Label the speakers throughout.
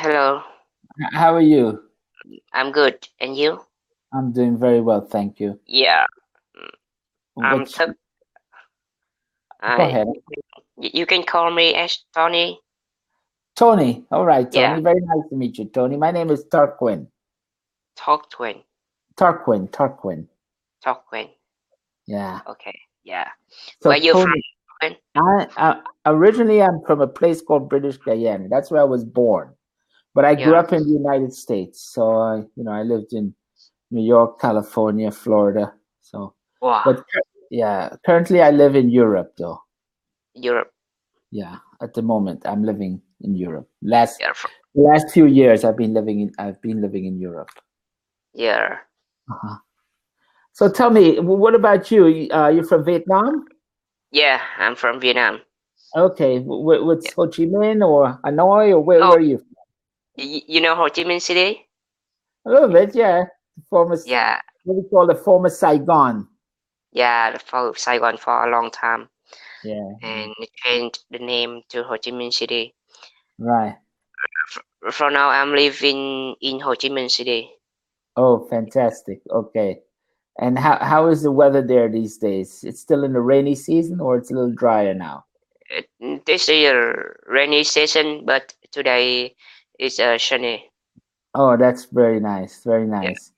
Speaker 1: Hello.
Speaker 2: How are you?
Speaker 1: I'm good. And you?
Speaker 2: I'm doing very well, thank you.
Speaker 1: Yeah. I'm
Speaker 2: What's
Speaker 1: Thức.
Speaker 2: Go
Speaker 1: I
Speaker 2: ahead.
Speaker 1: you can call me as Tony.
Speaker 2: Tony. All right,
Speaker 1: Yeah.
Speaker 2: Tony. Very nice to meet you, Tony. My name is Tarquin.
Speaker 1: Talk twin.
Speaker 2: Tarquin.
Speaker 1: Talk twin.
Speaker 2: Yeah.
Speaker 1: Okay. Yeah.
Speaker 2: So
Speaker 1: Where you from?
Speaker 2: Tony,
Speaker 1: Twin?
Speaker 2: I originally I'm from a place called British Guyana. That's where I was born. But I grew
Speaker 1: Yeah.
Speaker 2: up in the United States. So I lived in New York, California, Florida. So
Speaker 1: Wow.
Speaker 2: but yeah, currently I live in Europe though.
Speaker 1: Europe.
Speaker 2: Yeah, at the moment I'm living in Europe. Last
Speaker 1: You're from.
Speaker 2: The last few years I've been living in Europe.
Speaker 1: Yeah.
Speaker 2: Uh-huh. So tell me, what about you? You're from Vietnam?
Speaker 1: Yeah. I'm from Vietnam.
Speaker 2: Okay,
Speaker 1: Yeah.
Speaker 2: what's Ho Chi Minh or Hanoi or where
Speaker 1: Oh,
Speaker 2: were you?
Speaker 1: you know Ho Chi Minh City?
Speaker 2: A little bit, yeah.
Speaker 1: Yeah.
Speaker 2: What we call the former Saigon.
Speaker 1: Yeah. The for Saigon for a long time,
Speaker 2: Yeah, yeah.
Speaker 1: and it changed the name to Ho Chi Minh City.
Speaker 2: Right.
Speaker 1: For now, I'm living in Ho Chi Minh City.
Speaker 2: Oh, fantastic. Okay. And how is the weather there these days? It's still in the rainy season or it's a little drier now?
Speaker 1: This is a rainy season, but today is sunny.
Speaker 2: Oh, that's very nice. Very
Speaker 1: Yeah.
Speaker 2: nice.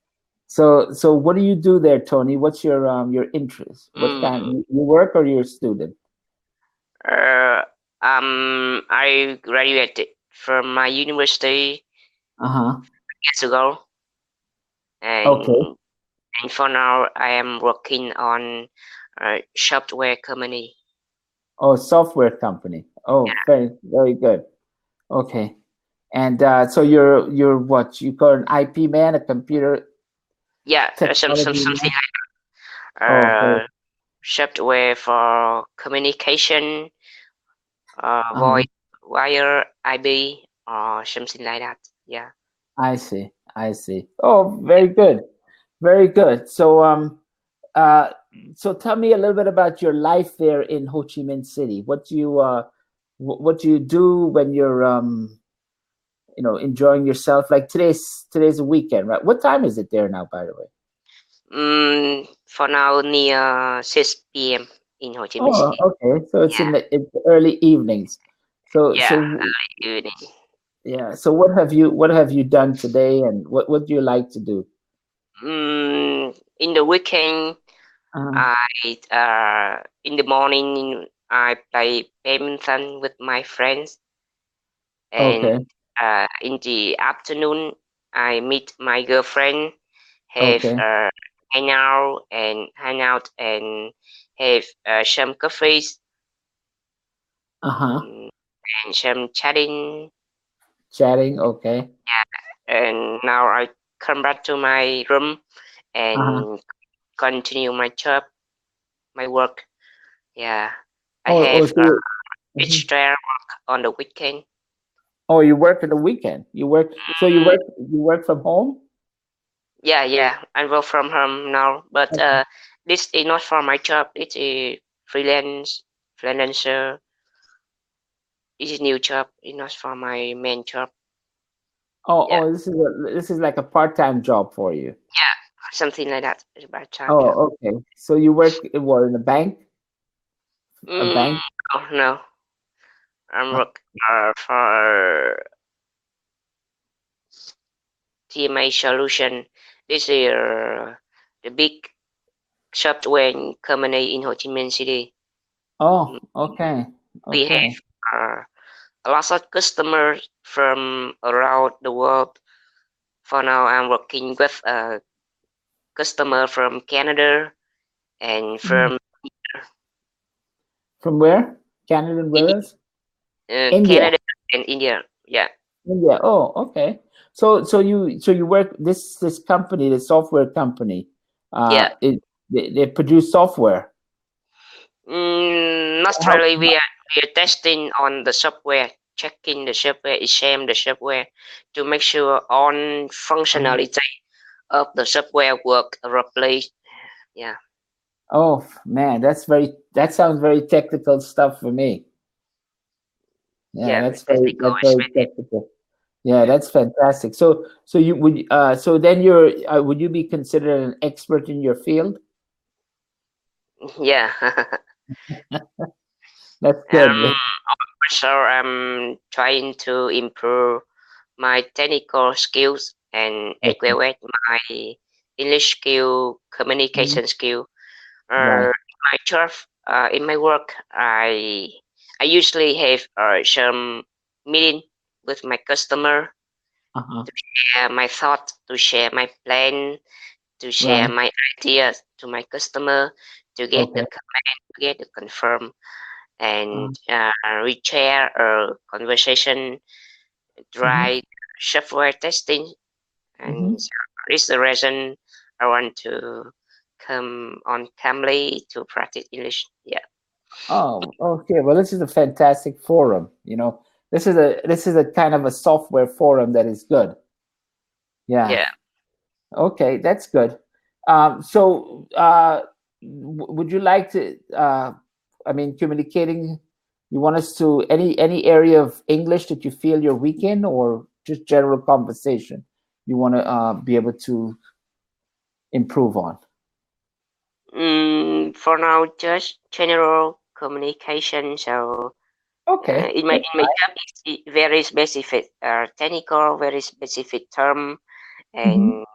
Speaker 2: So what do you do there, Tony? What's your interest? What kind
Speaker 1: Mm,
Speaker 2: you work or you're a student?
Speaker 1: uh, I graduated from my university
Speaker 2: Uh-huh.
Speaker 1: years ago,
Speaker 2: Okay.
Speaker 1: and for now I am working on a software company.
Speaker 2: Oh, software company. Oh, very, very good. Okay. And so you're what? You got an IP man, a computer
Speaker 1: Yeah,
Speaker 2: technology
Speaker 1: something
Speaker 2: man?
Speaker 1: like
Speaker 2: Oh, very,
Speaker 1: software for communication,
Speaker 2: uh-huh.
Speaker 1: voice, wire, IP, or something like that. Yeah.
Speaker 2: I see. I see. Oh, very good. Very good. Uh so tell me a little bit about your life there in Ho Chi Minh City. What do you do when you're enjoying yourself? Like today's a weekend, right? What time is it there now, by the way?
Speaker 1: For now, near 6 p.m. in Ho Chi Minh
Speaker 2: Oh,
Speaker 1: City.
Speaker 2: okay. So
Speaker 1: Yeah,
Speaker 2: it's the early evenings. So
Speaker 1: yeah,
Speaker 2: so
Speaker 1: evening.
Speaker 2: yeah. So what have you done today, and what do you like to do?
Speaker 1: In the weekend,
Speaker 2: Uh,
Speaker 1: I in the morning I play badminton with my friends, and
Speaker 2: okay,
Speaker 1: in the afternoon I meet my girlfriend, have
Speaker 2: okay.
Speaker 1: hang out and have some coffees
Speaker 2: Uh-huh.
Speaker 1: mm, and some chatting.
Speaker 2: Chatting, okay.
Speaker 1: And now I come back to my room
Speaker 2: Uh-huh.
Speaker 1: and continue my job, my work. Yeah, I
Speaker 2: Oh,
Speaker 1: have
Speaker 2: so mhm.
Speaker 1: extra work on the weekend.
Speaker 2: Oh, you work at the weekend. You work from home?
Speaker 1: Yeah, yeah, I work from home now, but
Speaker 2: Okay.
Speaker 1: this is not for my job. It's a freelancer. It's a new job. It's not for my main job. Yeah,
Speaker 2: This is like a part-time job for you.
Speaker 1: yeah, something like that. It's about time job.
Speaker 2: Oh, okay. So you work what in a bank? A
Speaker 1: Mm,
Speaker 2: bank?
Speaker 1: oh no, I'm
Speaker 2: Uh,
Speaker 1: work for TMA Solution. This is the big software company in Ho Chi Minh City.
Speaker 2: oh,
Speaker 1: Mm,
Speaker 2: okay.
Speaker 1: We
Speaker 2: Okay.
Speaker 1: have a lot of customers from around the world. For now, I'm working with a customer from Canada and
Speaker 2: Mhm.
Speaker 1: from
Speaker 2: From where? Canada and where
Speaker 1: India,
Speaker 2: else? India.
Speaker 1: Canada and India. Yeah,
Speaker 2: India. Oh, okay. So you work this company, the software company,
Speaker 1: yeah.
Speaker 2: they produce software.
Speaker 1: Not
Speaker 2: How,
Speaker 1: really. We are testing on the software, checking the software, exam the software to make sure all functionality of the software work properly. Yeah,
Speaker 2: oh man, that sounds very technical stuff for me. Yeah,
Speaker 1: yeah,
Speaker 2: that's very
Speaker 1: technical
Speaker 2: that's
Speaker 1: is
Speaker 2: very
Speaker 1: very
Speaker 2: technical. Yeah, that's fantastic. So you would so then you're would you be considered an expert in your field?
Speaker 1: Yeah.
Speaker 2: That's good.
Speaker 1: Also, I'm trying to improve my technical skills and as
Speaker 2: Okay.
Speaker 1: well as my English skill,
Speaker 2: Mhm.
Speaker 1: communication skill.
Speaker 2: Right.
Speaker 1: My job, in my work, I usually have some meeting with my customer
Speaker 2: Uh-huh.
Speaker 1: to share my thoughts, to share my plan, to share
Speaker 2: Right.
Speaker 1: my ideas to my customer, to get the
Speaker 2: Okay.
Speaker 1: comment, to get the confirm,
Speaker 2: Uh,
Speaker 1: and we share a conversation,
Speaker 2: mhm.
Speaker 1: try software testing, and
Speaker 2: Mhm.
Speaker 1: so this is the reason I want to come on Cambly to practice English. Yeah,
Speaker 2: Oh, okay. Well, this is a fantastic forum. This is a kind of a software forum that is good. Yeah.
Speaker 1: yeah.
Speaker 2: Okay, that's good. So, would you like to? I mean, communicating. You want us to any area of English that you feel you're weak in, or just general conversation you want to be able to improve on?
Speaker 1: For now, just general communication. So
Speaker 2: Okay,
Speaker 1: in my job, it's very specific, technical, very specific term,
Speaker 2: Mhm.
Speaker 1: and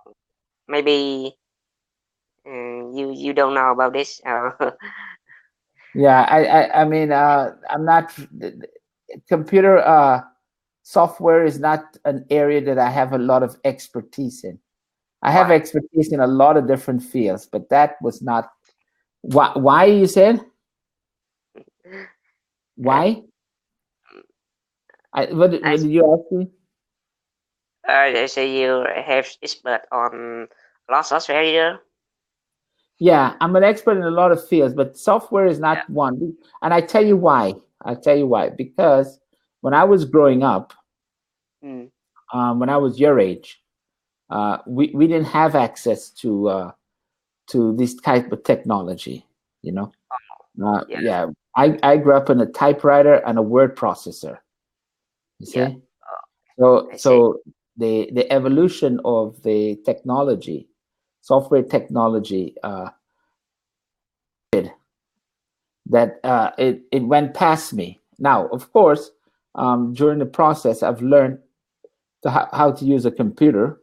Speaker 1: maybe you don't know about this.
Speaker 2: Yeah, I mean, I'm not computer software is not an area that I have a lot of expertise in. I have
Speaker 1: Why?
Speaker 2: expertise in a lot of different fields, but that was not why you said
Speaker 1: Uh,
Speaker 2: why?
Speaker 1: I
Speaker 2: What did you ask me?
Speaker 1: they say you have expert on lots of area.
Speaker 2: Yeah, I'm an expert in a lot of fields, but software is not one. And I tell you why. I'll tell you why. Because when I was growing up,
Speaker 1: Mm.
Speaker 2: when I was your age, we didn't have access to this type of technology. You know,
Speaker 1: Yeah,
Speaker 2: yeah. I grew up in a typewriter and a word processor. You
Speaker 1: yeah.
Speaker 2: see, so
Speaker 1: I see.
Speaker 2: so the evolution of the technology, software technology, that it went past me. Now, of course, during the process, I've learned how to use a computer.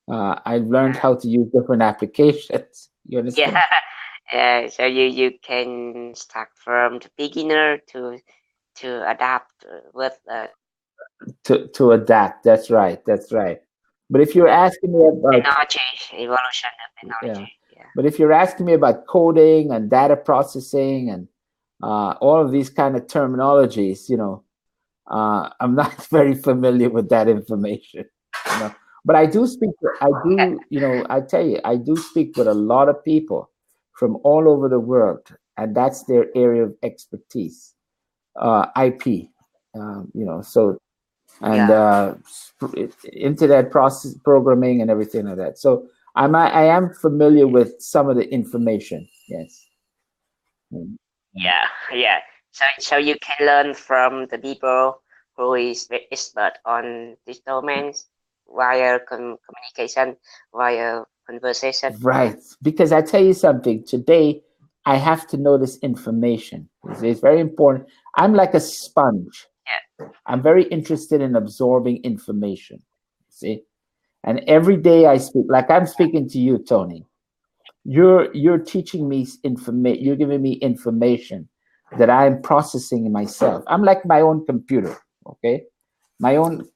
Speaker 2: I've learned how to use different applications. You
Speaker 1: Yeah,
Speaker 2: understand?
Speaker 1: so you can start from the beginner to adapt with
Speaker 2: To adapt. That's right. That's right. But if you're asking me about
Speaker 1: technology, evolution of
Speaker 2: yeah,
Speaker 1: technology. Yeah.
Speaker 2: but if you're asking me about coding and data processing and all of these kind of terminologies, I'm not very familiar with that information. You know, but I do speak. I do. I tell you, I do speak with a lot of people from all over the world, and that's their area of expertise. IP. So and
Speaker 1: Yeah.
Speaker 2: internet process programming and everything like that. So I am familiar with some of the information. Yes. Mm.
Speaker 1: Yeah, yeah. So you can learn from the people who is very expert on these domains via communication, via conversation. Yeah,
Speaker 2: Right. Because I tell you something, today I have to know this information. It's very important. I'm like a sponge.
Speaker 1: yeah,
Speaker 2: I'm very interested in absorbing information. See? And every day I speak, like I'm speaking to you, Tony. You're teaching me information, you're giving me information that I'm processing in myself. I'm like my own computer, okay? My own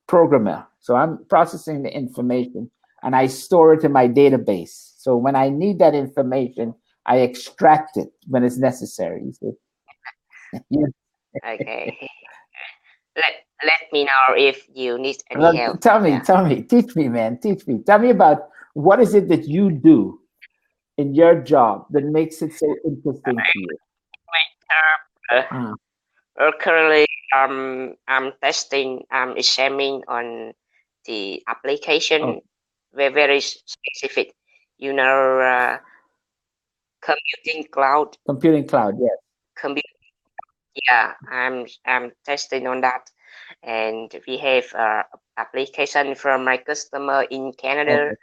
Speaker 2: programmer. So I'm processing the information and I store it in my database. So when I need that information, I extract it when it's necessary. You see? Yeah.
Speaker 1: okay. Let let me know if you need any
Speaker 2: Well,
Speaker 1: help. Yeah.
Speaker 2: tell me, teach me, man, teach me. Tell me about what is it that you do in your job that makes it so interesting to you?
Speaker 1: My term,
Speaker 2: Uh,
Speaker 1: currently, I'm testing, I'm examining on the
Speaker 2: oh,
Speaker 1: application, very specific. You know, computing cloud.
Speaker 2: computing cloud, yes.
Speaker 1: Compu- yeah, I'm testing on that, and we have application from my customer in Canada,
Speaker 2: Okay.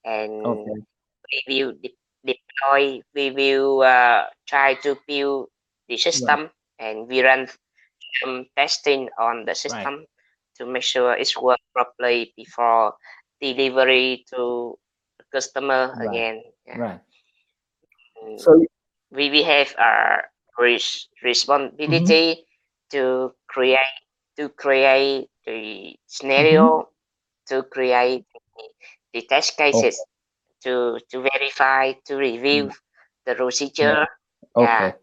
Speaker 1: and
Speaker 2: Okay.
Speaker 1: we will deploy. We will try to build the
Speaker 2: Right.
Speaker 1: system, and we run some testing on the
Speaker 2: Right.
Speaker 1: system to make sure it's work properly before delivery to the customer
Speaker 2: Right.
Speaker 1: again. Yeah.
Speaker 2: Right.
Speaker 1: Mm,
Speaker 2: So.
Speaker 1: we have our
Speaker 2: Mhm.
Speaker 1: responsibility to create the
Speaker 2: Mhm.
Speaker 1: scenario, to create the test
Speaker 2: Okay.
Speaker 1: cases, to verify, to review the
Speaker 2: Right.
Speaker 1: procedure, yeah,
Speaker 2: Okay.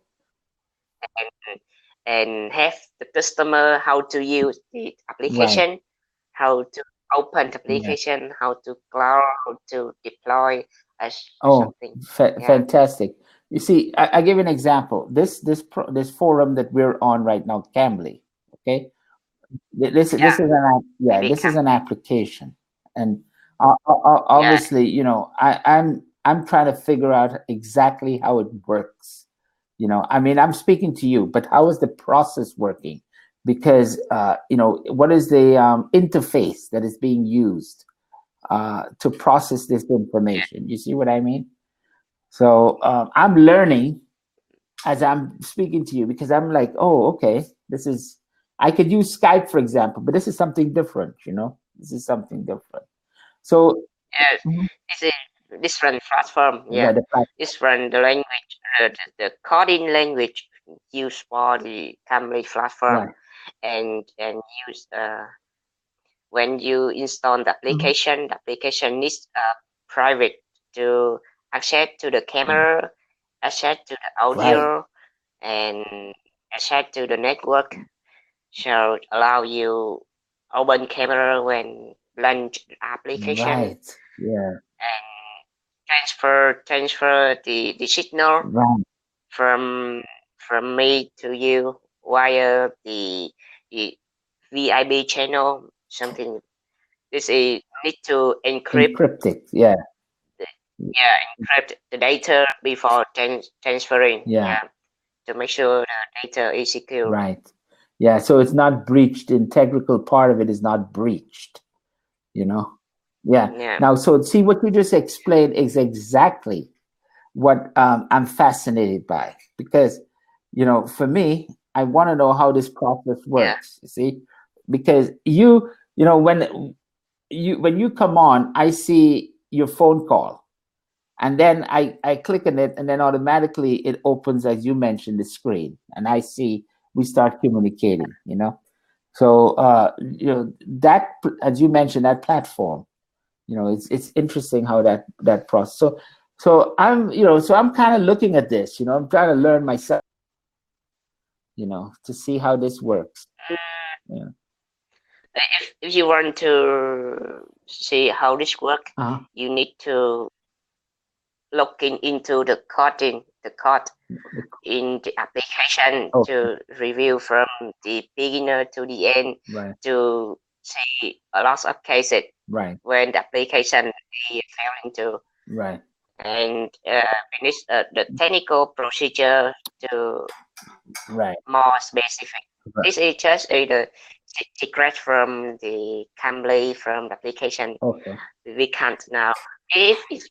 Speaker 1: and have the customer how to use the
Speaker 2: Right.
Speaker 1: application, how to open the
Speaker 2: Yeah.
Speaker 1: application, how to cloud, how to deploy as
Speaker 2: Oh,
Speaker 1: something. Yeah,
Speaker 2: fantastic. You see, I give an example. This forum that we're on right now, Cambly. Okay,
Speaker 1: yeah, maybe
Speaker 2: this is
Speaker 1: can,
Speaker 2: an application, and
Speaker 1: yeah,
Speaker 2: obviously, I'm trying to figure out exactly how it works. I mean, I'm speaking to you, but how is the process working? Because what is the interface that is being used to process this information? You see what I mean? So I'm learning as I'm speaking to you because I'm like, oh, okay, I could use Skype, for example, but this is something different, This is something different. So,
Speaker 1: yeah.
Speaker 2: mhm,
Speaker 1: It's a different platform. Yeah,
Speaker 2: right, the
Speaker 1: different the language, the coding language used for the Cambly platform,
Speaker 2: right,
Speaker 1: and use when you install
Speaker 2: mhm,
Speaker 1: the application needs private to access to the
Speaker 2: mhm,
Speaker 1: camera, access to the
Speaker 2: right,
Speaker 1: audio, and access to the network. So allow you open camera when launch the application
Speaker 2: right, yeah,
Speaker 1: and transfer the signal
Speaker 2: right,
Speaker 1: from me to you via the VIP channel. Something this is need to encrypt
Speaker 2: encrypted, yeah,
Speaker 1: the, yeah, encrypt the data before transferring.
Speaker 2: yeah,
Speaker 1: Yeah, to make sure the data is secure.
Speaker 2: right, yeah. So it's not breached. The integral part of it is not breached. You know, yeah.
Speaker 1: Yeah,
Speaker 2: Now, so see what you just explained is exactly what I'm fascinated by because, for me, I want to know how this process
Speaker 1: yeah,
Speaker 2: works. You see, because when you come on, I see your phone call, and then I click on it, and then automatically it opens, as you mentioned, the screen, and I see we start communicating. So that, as you mentioned, that platform, it's interesting how that process. So I'm kind of looking at this. I'm trying to learn myself. To see how this works. Yeah.
Speaker 1: if you want to see how this work,
Speaker 2: Uh-huh.
Speaker 1: you need to looking into the code in the application
Speaker 2: Okay.
Speaker 1: to review from the beginner to the end
Speaker 2: Right.
Speaker 1: to see a lot of cases
Speaker 2: Right.
Speaker 1: when the application is failing to,
Speaker 2: Right.
Speaker 1: and finish the technical procedure to
Speaker 2: Right.
Speaker 1: more specific.
Speaker 2: Right.
Speaker 1: This is just the secret from the Cambly from the application.
Speaker 2: Okay.
Speaker 1: We can't now. If it's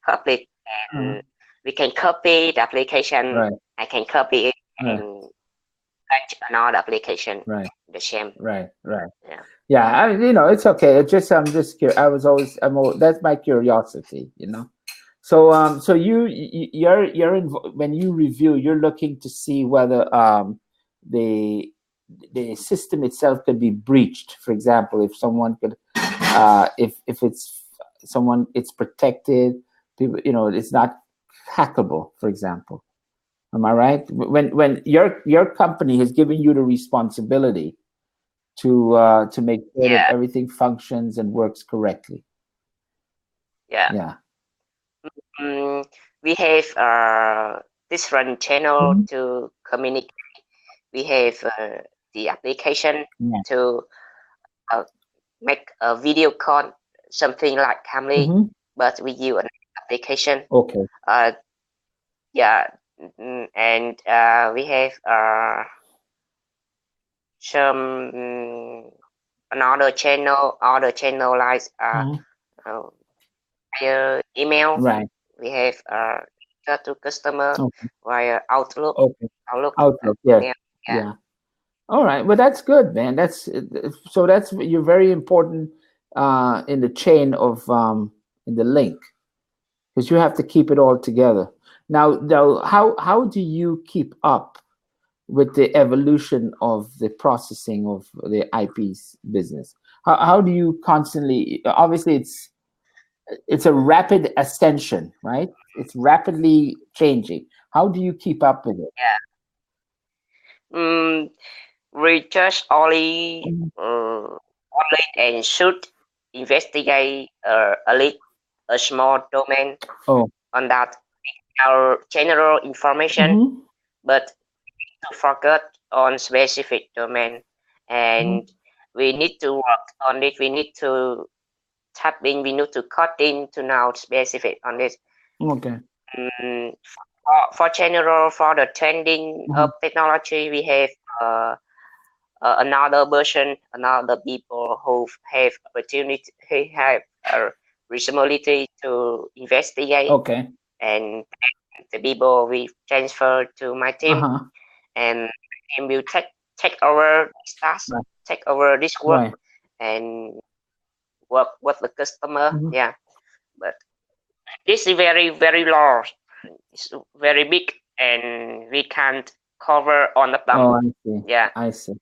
Speaker 1: public
Speaker 2: Uh-huh.
Speaker 1: and we can copy the application,
Speaker 2: Right.
Speaker 1: I can copy it
Speaker 2: Right.
Speaker 1: and launch another application.
Speaker 2: Right.
Speaker 1: The same.
Speaker 2: Right. Right.
Speaker 1: Yeah.
Speaker 2: Yeah. It's okay. I'm just curious. That's my curiosity. So when you review, you're looking to see whether the the system itself could be breached. For example, if someone could, if it's someone, it's protected. People, it's not hackable. For example, am I right? When your company has given you the responsibility to make sure that
Speaker 1: Yeah.
Speaker 2: everything functions and works correctly.
Speaker 1: Yeah.
Speaker 2: Yeah.
Speaker 1: Mm, we have different channel
Speaker 2: Mhm.
Speaker 1: to communicate. We have the application
Speaker 2: Yeah.
Speaker 1: to uh, make a video call, something like Cambly,
Speaker 2: Hmm.
Speaker 1: but we use an application.
Speaker 2: Okay.
Speaker 1: Uh, yeah, and we have some another channel, other channel like via email.
Speaker 2: Right.
Speaker 1: We have to customer
Speaker 2: Okay.
Speaker 1: via Outlook.
Speaker 2: Okay.
Speaker 1: Outlook.
Speaker 2: Outlook. Yes.
Speaker 1: Yeah.
Speaker 2: Yeah. All right. Well, that's good, man. That's so. That's you're very important in the chain of in the link because you have to keep it all together. Now, how do you keep up with the evolution of the processing of the IP's business? How do you constantly? Obviously, it's a rapid ascension, right? It's rapidly changing. How do you keep up with it?
Speaker 1: Yeah. We just only
Speaker 2: Mhm.
Speaker 1: and should investigate a small domain
Speaker 2: Oh.
Speaker 1: on that our general information,
Speaker 2: Hmm.
Speaker 1: but to focus on specific domain,
Speaker 2: Hmm.
Speaker 1: and we need to work on it. We need to tap in. We need to cut in to now specific on this.
Speaker 2: Okay.
Speaker 1: For general, for the trending
Speaker 2: Uh-huh.
Speaker 1: of technology, we have another version, another people who have opportunity, who have a responsibility to investigate,
Speaker 2: Okay.
Speaker 1: and the people we transfer to my team,
Speaker 2: Uh-huh.
Speaker 1: and team will take over this task,
Speaker 2: Right.
Speaker 1: take over this work,
Speaker 2: Right.
Speaker 1: and work with the customer.
Speaker 2: Mhm.
Speaker 1: Yeah, but this is very large, it's very big, and we can't cover all of them.
Speaker 2: Oh, I see.
Speaker 1: Yeah,
Speaker 2: I see.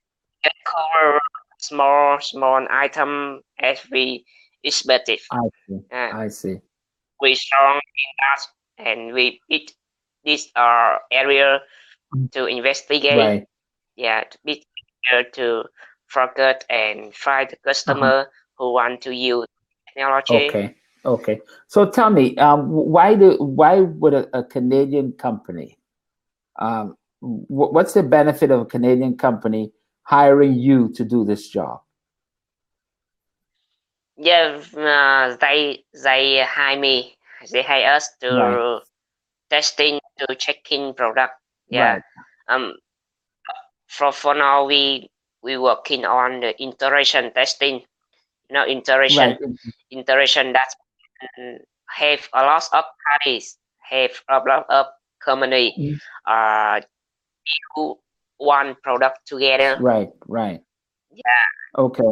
Speaker 1: can cover small item as we expected.
Speaker 2: I see.
Speaker 1: Uh,
Speaker 2: I see.
Speaker 1: we strong in that, and we pick this area
Speaker 2: Mm.
Speaker 1: to investigate.
Speaker 2: Right.
Speaker 1: Yeah, to be here to forget and find the
Speaker 2: Uh-huh.
Speaker 1: customer who want to use technology.
Speaker 2: Okay. Okay. So tell me, why would a Canadian company, what's the benefit of a Canadian company hiring you to do this job?
Speaker 1: Yeah, they hire me. They hire us
Speaker 2: Right.
Speaker 1: to testing, to checking product. Yeah.
Speaker 2: Right.
Speaker 1: Um. For now, we working on the integration testing. You know,
Speaker 2: Right.
Speaker 1: integration that have a lot of parties, have a lot of company,
Speaker 2: Mhm.
Speaker 1: uh, do one product together.
Speaker 2: Right. Right.
Speaker 1: Yeah.
Speaker 2: Okay.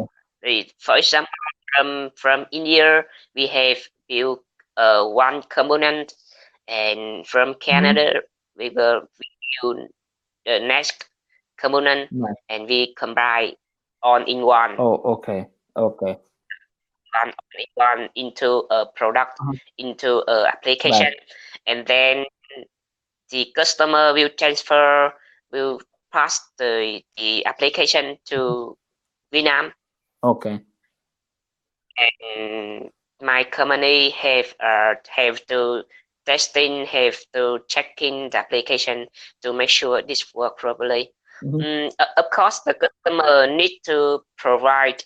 Speaker 1: For example, from India, we have built one component, and from
Speaker 2: Mhm.
Speaker 1: Canada, we will build the next component,
Speaker 2: Right.
Speaker 1: and we combine on in one,
Speaker 2: Oh, okay. Okay.
Speaker 1: one into a product,
Speaker 2: Uh-huh.
Speaker 1: into a
Speaker 2: Right.
Speaker 1: application, and then the customer will transfer, will pass the application to Vietnam,
Speaker 2: Okay.
Speaker 1: and my company have to testing, have to checking the application to make sure this work properly.
Speaker 2: Mhm.
Speaker 1: Of course, the customer need to provide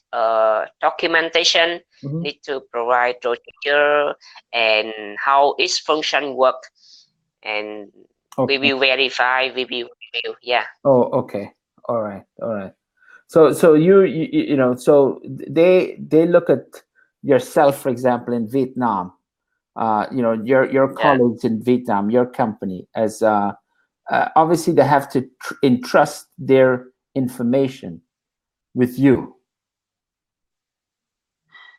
Speaker 1: documentation,
Speaker 2: Mhm.
Speaker 1: need to provide procedure and how its function work, and we
Speaker 2: Okay.
Speaker 1: will verify, we will review. Yeah,
Speaker 2: Oh, okay. All right. All right. So you know, so they look at yourself, for example, in Vietnam, you know, your
Speaker 1: yeah,
Speaker 2: colleagues in Vietnam, your company, as obviously they have to entrust their information with you,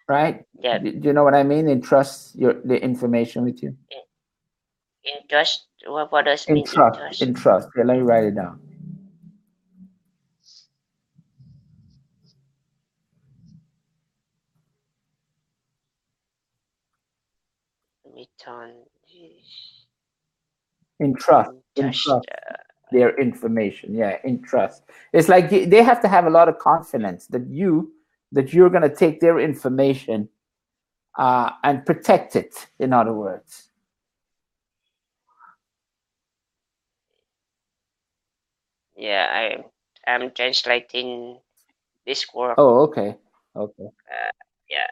Speaker 2: right?
Speaker 1: yeah.
Speaker 2: Do you know what I mean? Entrust the information with you.
Speaker 1: Interest. What does mean
Speaker 2: Entrust,
Speaker 1: interest?
Speaker 2: entrust. Yeah, let me write it down.
Speaker 1: Return
Speaker 2: Entrust,
Speaker 1: interest.
Speaker 2: entrust their information. Yeah, entrust. It's like they have to have a lot of confidence that you're going to take their information and protect it. In other words.
Speaker 1: Yeah, I'm translating this word.
Speaker 2: Oh, okay, okay.
Speaker 1: Yeah.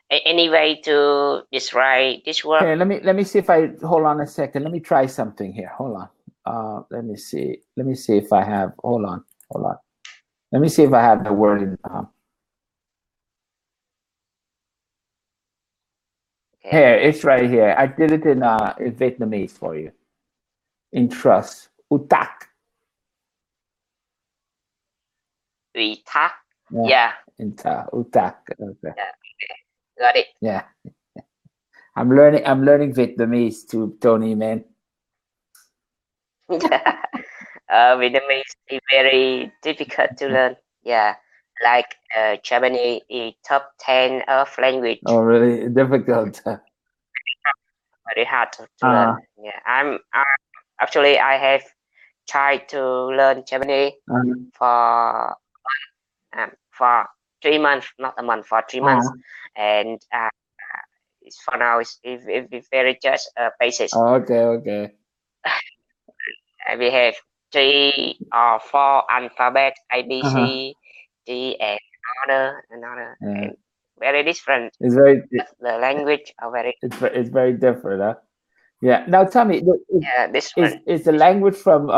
Speaker 1: Any way to describe this word?
Speaker 2: Okay, let me see if I hold on a second. Let me try something here. Hold on. Let me see. Let me see if I have. Hold on. Hold on. Let me see if I have the word in.
Speaker 1: Okay.
Speaker 2: Here, it's right here. I did it in Vietnamese for you. In trust. Utak.
Speaker 1: Ủy thác.
Speaker 2: Yeah.
Speaker 1: Yeah.
Speaker 2: Utak. Okay.
Speaker 1: Yeah. Got it.
Speaker 2: Yeah. I'm learning Vietnamese too, Tony, man.
Speaker 1: Vietnamese is very difficult to learn. Yeah, like Japanese is top 10 of language.
Speaker 2: Oh, really difficult.
Speaker 1: Very hard to learn. Yeah, actually I have tried to learn Japanese for 3 months, not a month, for 3 months, and for now it's very just basic.
Speaker 2: Okay.
Speaker 1: We have 3 or 4 alphabet A, B, C, D, and another,
Speaker 2: Yeah.
Speaker 1: and very different.
Speaker 2: It's very.
Speaker 1: The language are very.
Speaker 2: It's very different, huh? Yeah. Now tell me,
Speaker 1: Yeah, different.
Speaker 2: is the language from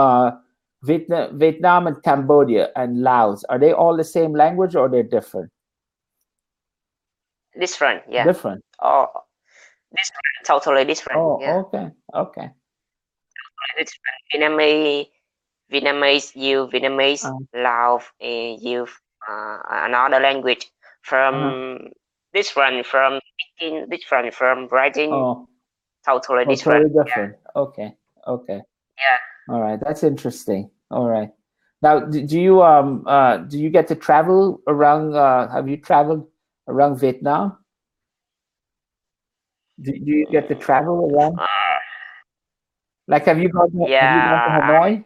Speaker 2: Vietnam and Cambodia and Laos, are they all the same language or they're different?
Speaker 1: Different. Yeah.
Speaker 2: Different.
Speaker 1: Oh, different. Totally different.
Speaker 2: Oh,
Speaker 1: Yeah.
Speaker 2: okay.
Speaker 1: Different. Vietnamese use Vietnamese. Laos use another language from different from speaking, different from writing.
Speaker 2: Oh,
Speaker 1: Totally
Speaker 2: totally
Speaker 1: different.
Speaker 2: different. Yeah. Okay.
Speaker 1: Yeah.
Speaker 2: All right, that's interesting. All right. Now, do you get to travel around? Have you traveled around Vietnam? Do you get to travel around? Like, have you gone to
Speaker 1: Yeah,
Speaker 2: Hanoi?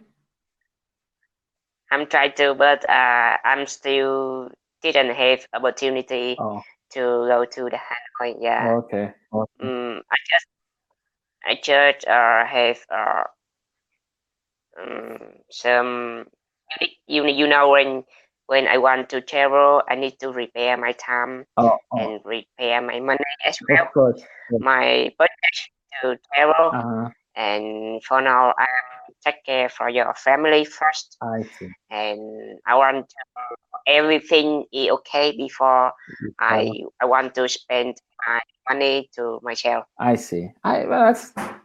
Speaker 1: I'm trying to, but I'm still didn't have opportunity
Speaker 2: Oh,
Speaker 1: to go to the Hanoi. Yeah.
Speaker 2: okay.
Speaker 1: I just have some you know when I want to travel, I need to repair my time and repair my money as well.
Speaker 2: Of course.
Speaker 1: My budget to travel,
Speaker 2: Uh-huh.
Speaker 1: and for now I take care for your family first,
Speaker 2: I see.
Speaker 1: and I want to, everything is okay before I want to spend my money to myself.
Speaker 2: I see. Well,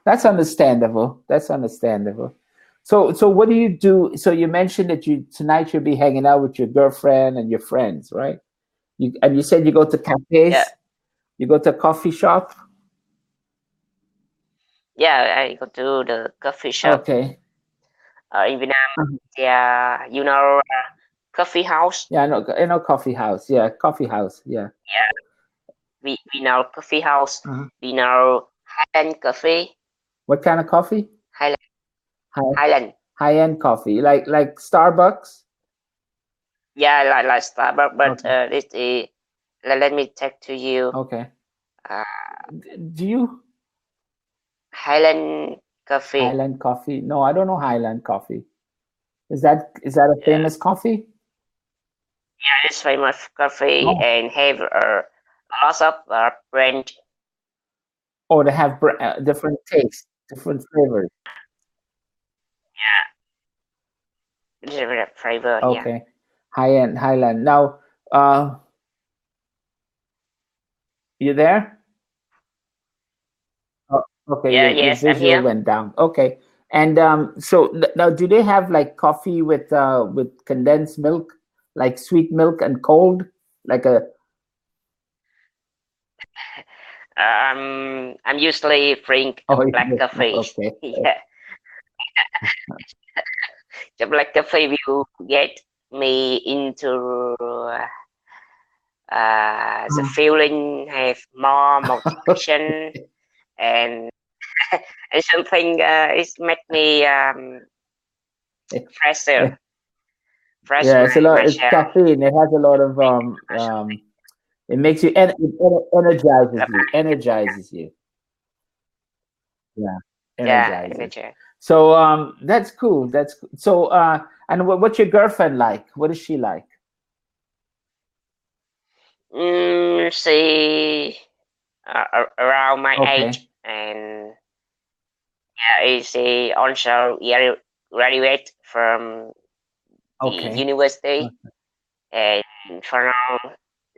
Speaker 2: that's understandable. That's understandable. So what do you do? So you mentioned that tonight you'll be hanging out with your girlfriend and your friends, right? You said you go to cafes.
Speaker 1: Yeah.
Speaker 2: You go to a coffee shop.
Speaker 1: Yeah, I go to the coffee shop.
Speaker 2: Okay.
Speaker 1: In Vietnam, yeah, you know, coffee house.
Speaker 2: Yeah, I know coffee house. Yeah, coffee house. Yeah.
Speaker 1: Yeah, we know coffee house. We know Highland coffee.
Speaker 2: What kind of coffee?
Speaker 1: Highland.
Speaker 2: High-end coffee, like Starbucks.
Speaker 1: Yeah, like Starbucks, but this is. Let me take to you.
Speaker 2: Okay.
Speaker 1: Uh,
Speaker 2: Do you
Speaker 1: Highland coffee?
Speaker 2: Highland coffee? No, I don't know Highland coffee. Is that a famous coffee?
Speaker 1: Yeah, it's famous coffee and have lots of brand.
Speaker 2: Oh, they have different tastes, different flavors.
Speaker 1: Yeah, different flavor.
Speaker 2: Okay.
Speaker 1: Yeah.
Speaker 2: High-end Highland. Now, you there? Oh, okay,
Speaker 1: Yeah.
Speaker 2: your
Speaker 1: Yes, I'm
Speaker 2: visual
Speaker 1: here.
Speaker 2: went down. Okay. And so now, do they have like coffee with condensed milk, like sweet milk and cold, like a?
Speaker 1: I'm usually drink black coffee.
Speaker 2: Okay.
Speaker 1: Yeah. The black coffee will get me into the feeling, have more motivation, and and something is make me fresher.
Speaker 2: Yeah, it's a lot. It's
Speaker 1: Myself.
Speaker 2: caffeine. It has a lot of It makes you it energizes you. Energizes you. Yeah,
Speaker 1: Yeah,
Speaker 2: energizes.
Speaker 1: energy.
Speaker 2: So that's cool. So and what's your girlfriend like? What is she like?
Speaker 1: She around my age, and yeah, she also graduate from the
Speaker 2: Okay.
Speaker 1: university, and for now,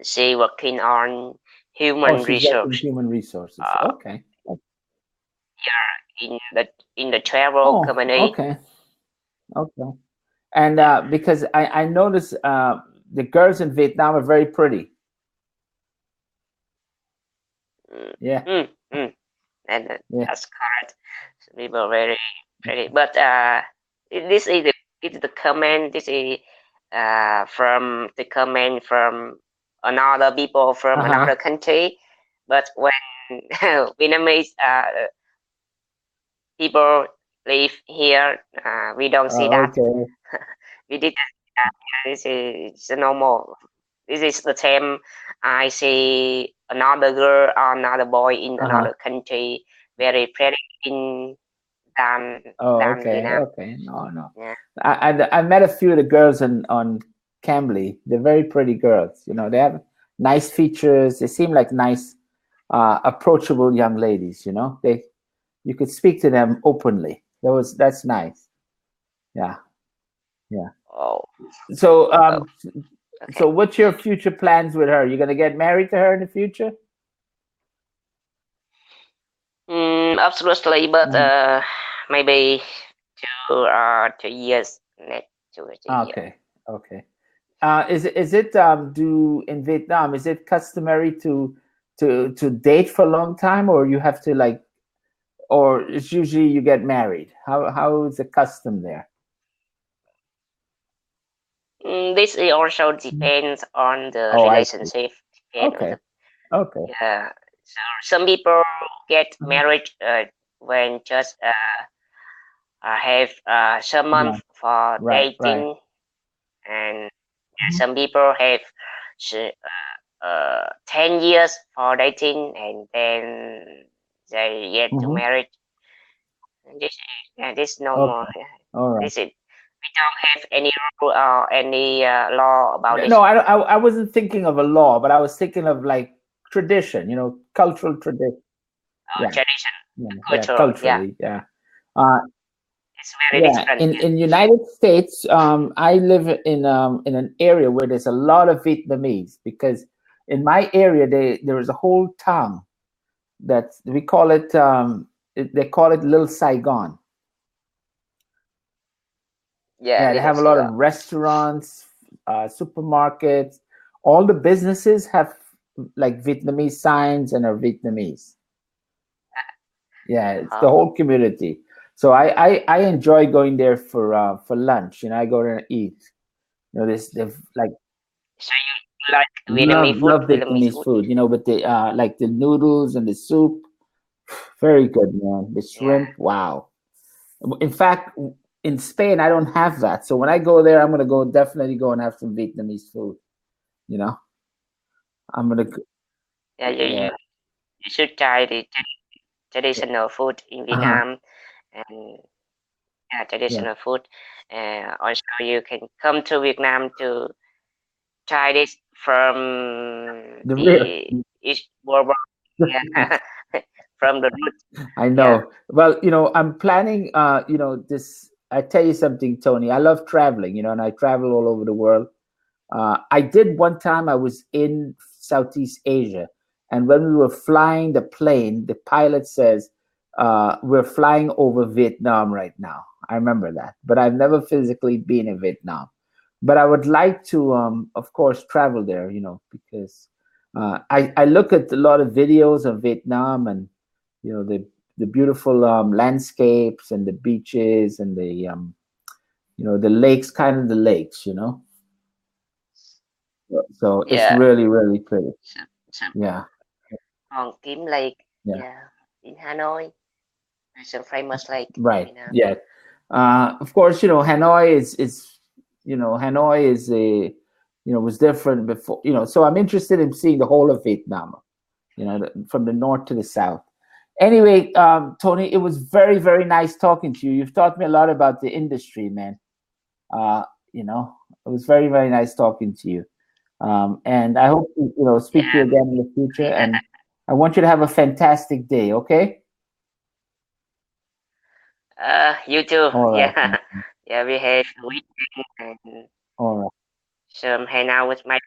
Speaker 1: she working on
Speaker 2: Oh,
Speaker 1: human
Speaker 2: she's working
Speaker 1: resource.
Speaker 2: human resources.
Speaker 1: Uh,
Speaker 2: Okay.
Speaker 1: in the travel
Speaker 2: Oh,
Speaker 1: company.
Speaker 2: okay. Okay. And
Speaker 1: Yeah.
Speaker 2: because I noticed the girls in Vietnam are very pretty.
Speaker 1: Mm,
Speaker 2: Yeah.
Speaker 1: mm. And
Speaker 2: Yeah.
Speaker 1: that's correct. People very pretty, but this is the comment. This is from the comment from another people from
Speaker 2: Uh-huh.
Speaker 1: another country. But when Vietnamese people live here, we don't see that.
Speaker 2: Okay.
Speaker 1: We did that. This is normal. This is the same. I see another girl or another boy in
Speaker 2: Uh-huh.
Speaker 1: another country very pretty in than
Speaker 2: Oh,
Speaker 1: than
Speaker 2: okay.
Speaker 1: Vietnam.
Speaker 2: Okay. No, no.
Speaker 1: Yeah.
Speaker 2: I met a few of the girls on Cambly. They're very pretty girls. They have nice features. They seem like nice, approachable young ladies. You could speak to them openly. That's nice. Yeah. Yeah.
Speaker 1: Oh,
Speaker 2: So
Speaker 1: oh,
Speaker 2: so
Speaker 1: okay.
Speaker 2: what's your future plans with her? You're gonna get married to her in the future?
Speaker 1: Absolutely, but
Speaker 2: Mhm.
Speaker 1: maybe 2 years next 2 or 3 years.
Speaker 2: Okay. Okay. Is it do in Vietnam, is it customary to date for a long time, or you have to like, or it's usually you get married? How is the custom there?
Speaker 1: This is also
Speaker 2: Mhm.
Speaker 1: depends on the
Speaker 2: Oh, I see.
Speaker 1: relationship. Depend on
Speaker 2: Okay.
Speaker 1: the
Speaker 2: Okay.
Speaker 1: yeah. So some people get
Speaker 2: Mhm.
Speaker 1: married when just have some
Speaker 2: Yeah.
Speaker 1: month for
Speaker 2: Right. Right.
Speaker 1: dating, and
Speaker 2: Mhm.
Speaker 1: some people have 10 years for dating, and then they get to
Speaker 2: Mhm.
Speaker 1: marriage. And this normal.
Speaker 2: Okay.
Speaker 1: Yeah.
Speaker 2: All right.
Speaker 1: This is we don't have any rule or any law about this.
Speaker 2: No, I wasn't thinking of a law, but I was thinking of like tradition, cultural tradition. Yeah,
Speaker 1: Tradition,
Speaker 2: yeah, yeah,
Speaker 1: culture. Yeah,
Speaker 2: culturally, yeah. Uh,
Speaker 1: it's very
Speaker 2: yeah,
Speaker 1: different.
Speaker 2: in United States, I live in an area where there's a lot of Vietnamese because in my area there is a whole town that we call it. They call it Little Saigon.
Speaker 1: Yeah,
Speaker 2: Yeah, they
Speaker 1: little
Speaker 2: have a lot of
Speaker 1: cigar.
Speaker 2: restaurants, supermarkets. All the businesses have like Vietnamese signs and are Vietnamese. Yeah, it's the
Speaker 1: Oh,
Speaker 2: whole community. So I enjoy going there for lunch. I go there and eat. This they've like
Speaker 1: so you like
Speaker 2: love
Speaker 1: Vietnamese
Speaker 2: Vietnamese
Speaker 1: food?
Speaker 2: food. But the like the noodles and the soup, very good, man. The
Speaker 1: Yeah,
Speaker 2: shrimp, wow. In fact, in Spain, I don't have that. So when I go there, I'm gonna go definitely go and have some Vietnamese food. You know, I'm gonna.
Speaker 1: yeah.
Speaker 2: Yeah.
Speaker 1: You should try the traditional food in
Speaker 2: Uh-huh.
Speaker 1: Vietnam, and yeah,
Speaker 2: Yeah.
Speaker 1: traditional food. Also, you can come to Vietnam to try this from
Speaker 2: The real.
Speaker 1: the East Bourbon. Yeah, from the root.
Speaker 2: I
Speaker 1: Yeah,
Speaker 2: know. Well, I'm planning. This. I tell you something, Tony. I love traveling. And I travel all over the world. I did one time. I was in Southeast Asia, and when we were flying the plane, the pilot says, "We're flying over Vietnam right now." I remember that, but I've never physically been in Vietnam. But I would like to, of course, travel there. Because I look at a lot of videos of Vietnam and the beautiful landscapes and the beaches and the lakes, kind of the lakes. So it's
Speaker 1: yeah.
Speaker 2: really, really pretty.
Speaker 1: Some, some
Speaker 2: Yeah,
Speaker 1: on Kim Lake.
Speaker 2: yeah,
Speaker 1: Yeah, in Hanoi. There's a famous lake in
Speaker 2: right.
Speaker 1: Vietnam.
Speaker 2: Yeah, of course, Hanoi Hanoi is was different before. So I'm interested in seeing the whole of Vietnam. From the north to the south. Anyway, Tony, it was very, very nice talking to you. You've taught me a lot about the industry, man. Uh, it was very, very nice talking to you. And I hope to, speak to you
Speaker 1: Yeah,
Speaker 2: again in the future. And I want you to have a fantastic day. Okay.
Speaker 1: you too.
Speaker 2: All right.
Speaker 1: Yeah, Yeah, we have weekend and
Speaker 2: All right.
Speaker 1: some hang out with my